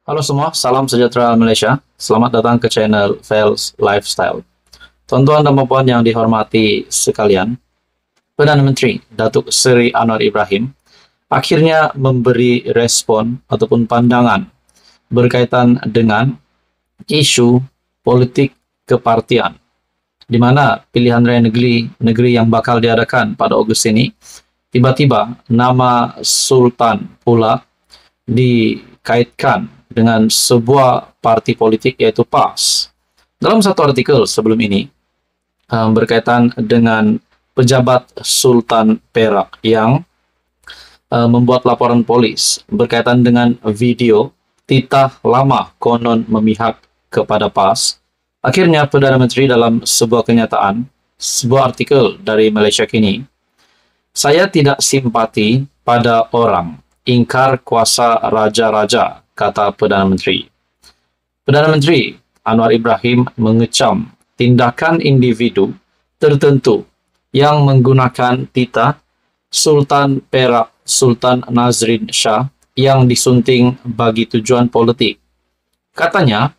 Halo semua, salam sejahtera Malaysia. Selamat datang ke channel Fels Lifestyle. Tuan-tuan dan puan yang dihormati sekalian, Perdana Menteri Datuk Seri Anwar Ibrahim akhirnya memberi respon ataupun pandangan berkaitan dengan isu politik kepartian, di mana pilihan raya negeri yang bakal diadakan pada Ogos ini, tiba-tiba nama Sultan pula dikaitkan dengan sebuah parti politik yaitu PAS. Dalam satu artikel sebelum ini berkaitan dengan pejabat Sultan Perak yang membuat laporan polis berkaitan dengan video titah lama konon memihak kepada PAS. Akhirnya Perdana Menteri dalam sebuah kenyataan, sebuah artikel dari Malaysia Kini, saya tidak simpati pada orang ingkar kuasa raja-raja, kata Perdana Menteri. Perdana Menteri Anwar Ibrahim mengecam tindakan individu tertentu yang menggunakan titah Sultan Perak Sultan Nazrin Shah yang disunting bagi tujuan politik. Katanya,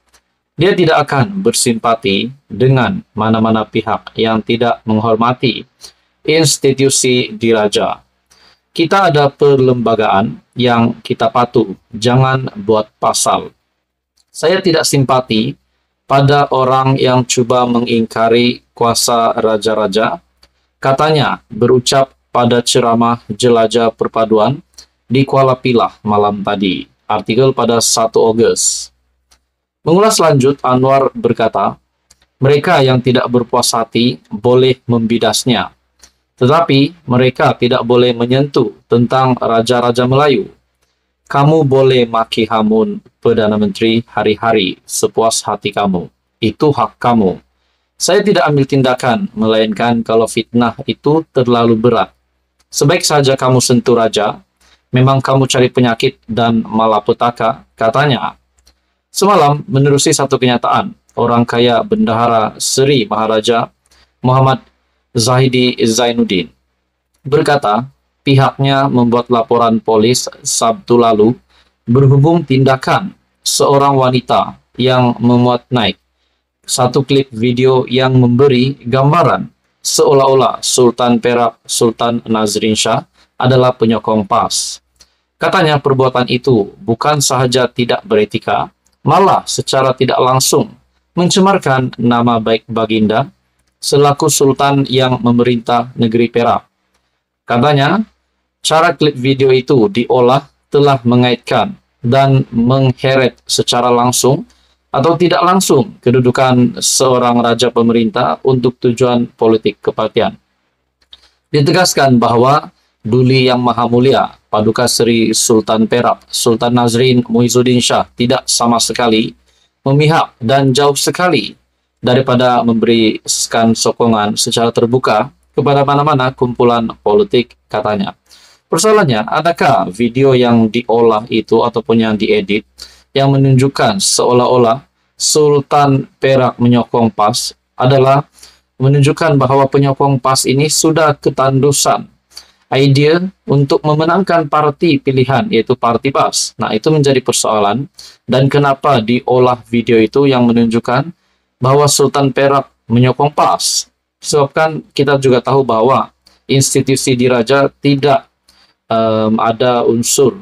dia tidak akan bersimpati dengan mana-mana pihak yang tidak menghormati institusi diraja. Kita ada perlembagaan yang kita patuh, jangan buat pasal. Saya tidak simpati pada orang yang cuba mengingkari kuasa raja-raja, katanya berucap pada ceramah jelajah perpaduan di Kuala Pilah malam tadi. Artikel pada 1 Ogos. Mengulas lanjut, Anwar berkata, mereka yang tidak berpuas hati boleh membidasnya, tetapi mereka tidak boleh menyentuh tentang raja-raja Melayu. Kamu boleh maki hamun Perdana Menteri hari-hari sepuas hati kamu. Itu hak kamu. Saya tidak ambil tindakan, melainkan kalau fitnah itu terlalu berat. Sebaik saja kamu sentuh raja, memang kamu cari penyakit dan malapetaka, katanya. Semalam, menerusi satu kenyataan, orang kaya Bendahara Seri Maharaja Muhammad Zahidi Zainuddin berkata, pihaknya membuat laporan polis Sabtu lalu berhubung tindakan seorang wanita yang memuat naik satu klip video yang memberi gambaran seolah-olah Sultan Perak Sultan Nazrin Shah adalah penyokong PAS. Katanya perbuatan itu bukan sahaja tidak beretika, malah secara tidak langsung mencemarkan nama baik Baginda selaku Sultan yang memerintah negeri Perak. Katanya, cara klip video itu diolah telah mengaitkan dan mengheret secara langsung atau tidak langsung kedudukan seorang raja pemerintah untuk tujuan politik kepartian. Ditegaskan bahwa Duli Yang Maha Mulia Paduka Seri Sultan Perak Sultan Nazrin Muizuddin Shah tidak sama sekali memihak dan jauh sekali daripada memberikan sokongan secara terbuka kepada mana-mana kumpulan politik, katanya. Persoalannya, adakah video yang diolah itu ataupun yang diedit yang menunjukkan seolah-olah Sultan Perak menyokong PAS adalah menunjukkan bahwa penyokong PAS ini sudah ketandusan idea untuk memenangkan parti pilihan, yaitu parti PAS. Nah, itu menjadi persoalan. Dan kenapa diolah video itu yang menunjukkan bahwa Sultan Perak menyokong PAS? Sebabkan kita juga tahu bahwa institusi diraja tidak ada unsur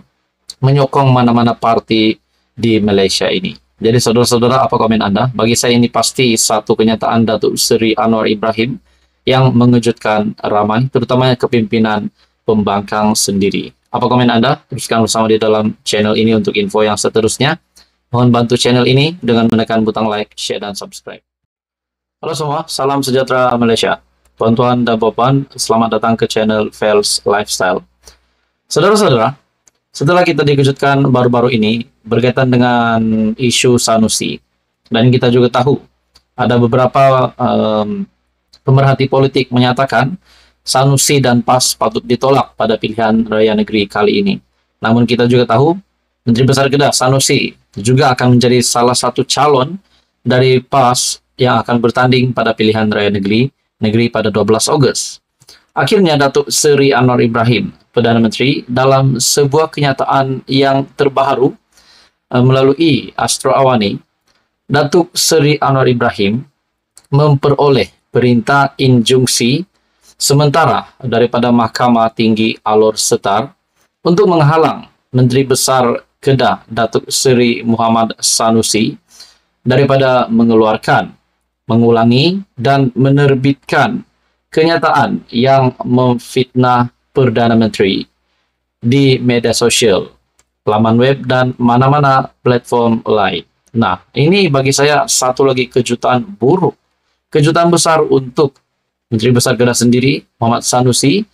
menyokong mana-mana parti di Malaysia ini. Jadi saudara-saudara, apa komen Anda? Bagi saya ini pasti satu kenyataan Datuk Seri Anwar Ibrahim yang mengejutkan ramai, terutamanya kepimpinan pembangkang sendiri. Apa komen Anda? Teruskan bersama di dalam channel ini untuk info yang seterusnya. Mohon bantu channel ini dengan menekan butang like, share, dan subscribe. Halo semua, salam sejahtera Malaysia. Tuan-tuan dan puan, selamat datang ke channel Fels Lifestyle. Saudara-saudara, setelah kita dikejutkan baru-baru ini berkaitan dengan isu Sanusi, dan kita juga tahu ada beberapa pemerhati politik menyatakan Sanusi dan PAS patut ditolak pada pilihan raya negeri kali ini. Namun kita juga tahu Menteri Besar Kedah Sanusi juga akan menjadi salah satu calon dari PAS yang akan bertanding pada pilihan raya negeri pada 12 Ogos. Akhirnya Datuk Seri Anwar Ibrahim, Perdana Menteri, dalam sebuah kenyataan yang terbaru melalui Astro Awani, Datuk Seri Anwar Ibrahim memperoleh perintah injunksi sementara daripada Mahkamah Tinggi Alor Setar untuk menghalang Menteri Besar Kedah Datuk Seri Muhammad Sanusi daripada mengeluarkan, mengulangi dan menerbitkan kenyataan yang memfitnah Perdana Menteri di media sosial, laman web dan mana-mana platform lain. Nah, ini bagi saya satu lagi kejutan buruk, kejutan besar untuk Menteri Besar Kedah sendiri, Muhammad Sanusi,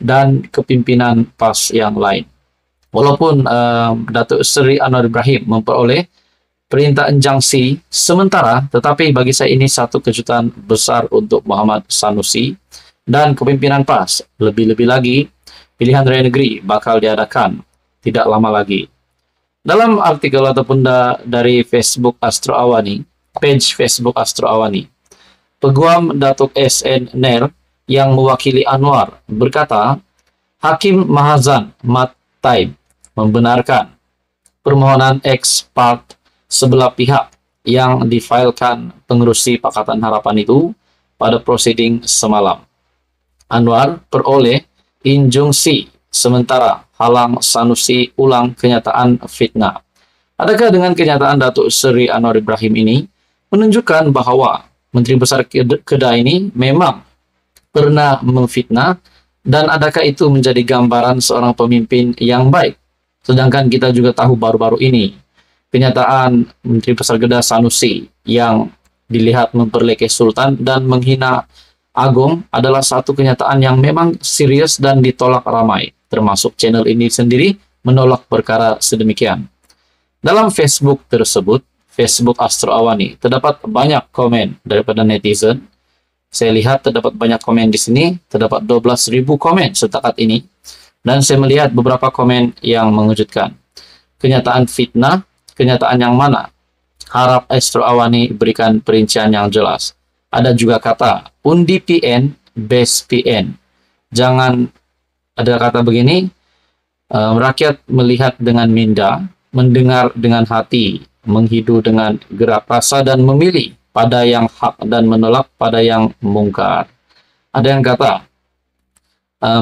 dan kepimpinan PAS yang lain. Walaupun Datuk Seri Anwar Ibrahim memperoleh perintah injunksi sementara, tetapi bagi saya ini satu kejutan besar untuk Muhammad Sanusi dan kepimpinan PAS. Lebih-lebih lagi, pilihan raya negeri bakal diadakan tidak lama lagi. Dalam artikel ataupun dari Facebook Astro Awani, page Facebook Astro Awani, Peguam Datuk SN Ner yang mewakili Anwar berkata, Hakim Mahazan Mat Taib membenarkan permohonan ex parte sebelah pihak yang difailkan pengerusi Pakatan Harapan itu pada prosiding semalam. Anwar peroleh injunksi sementara halang Sanusi ulang kenyataan fitnah. Adakah dengan kenyataan Datuk Seri Anwar Ibrahim ini menunjukkan bahawa Menteri Besar Kedah ini memang pernah memfitnah, dan adakah itu menjadi gambaran seorang pemimpin yang baik? Sedangkan kita juga tahu baru-baru ini kenyataan Menteri Besar Kedah Sanusi yang dilihat memperlekeh Sultan dan menghina Agong adalah satu kenyataan yang memang serius dan ditolak ramai, termasuk channel ini sendiri menolak perkara sedemikian. Dalam Facebook tersebut, Facebook Astro Awani, terdapat banyak komen daripada netizen. Saya lihat terdapat banyak komen di sini, terdapat 12.000 komen setakat ini. Dan saya melihat beberapa komen yang mengejutkan. Kenyataan fitnah, kenyataan yang mana? Harap Astro Awani berikan perincian yang jelas. Ada juga kata, undi PN, base PN. Jangan, ada kata begini, rakyat melihat dengan minda, mendengar dengan hati, menghidu dengan gerak rasa dan memilih pada yang hak dan menolak pada yang mungkar. Ada yang kata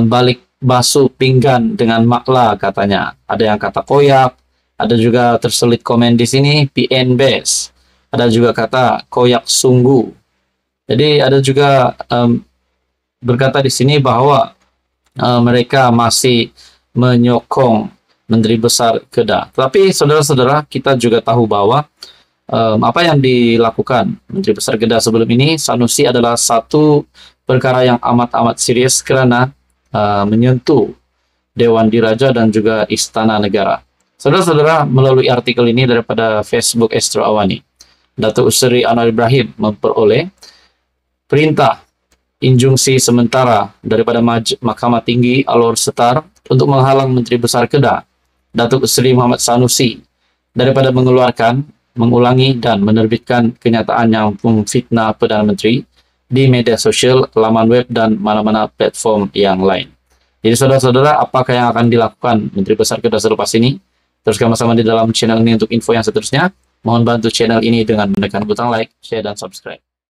balik basuh pinggan dengan makla katanya. Ada yang kata koyak. Ada juga terselit komen di sini PN base. Ada juga kata koyak sungguh. Jadi ada juga berkata di sini bahwa mereka masih menyokong Menteri Besar Kedah. Tapi saudara-saudara, kita juga tahu bahwa apa yang dilakukan Menteri Besar Kedah sebelum ini, Sanusi, adalah satu perkara yang amat-amat serius kerana menyentuh Dewan Diraja dan juga Istana Negara. Saudara-saudara, melalui artikel ini daripada Facebook Astro Awani, Datuk Seri Anwar Ibrahim memperoleh perintah injunksi sementara daripada Mahkamah Tinggi Alor Setar untuk menghalang Menteri Besar Kedah Datuk Seri Muhammad Sanusi daripada mengeluarkan, mengulangi dan menerbitkan kenyataan yang memfitnah Perdana Menteri di media sosial, laman web dan mana-mana platform yang lain. Jadi saudara-saudara, apakah yang akan dilakukan Menteri Besar Kedah selepas ini? Teruskan bersama di dalam channel ini untuk info yang seterusnya. Mohon bantu channel ini dengan menekan butang like, share dan subscribe.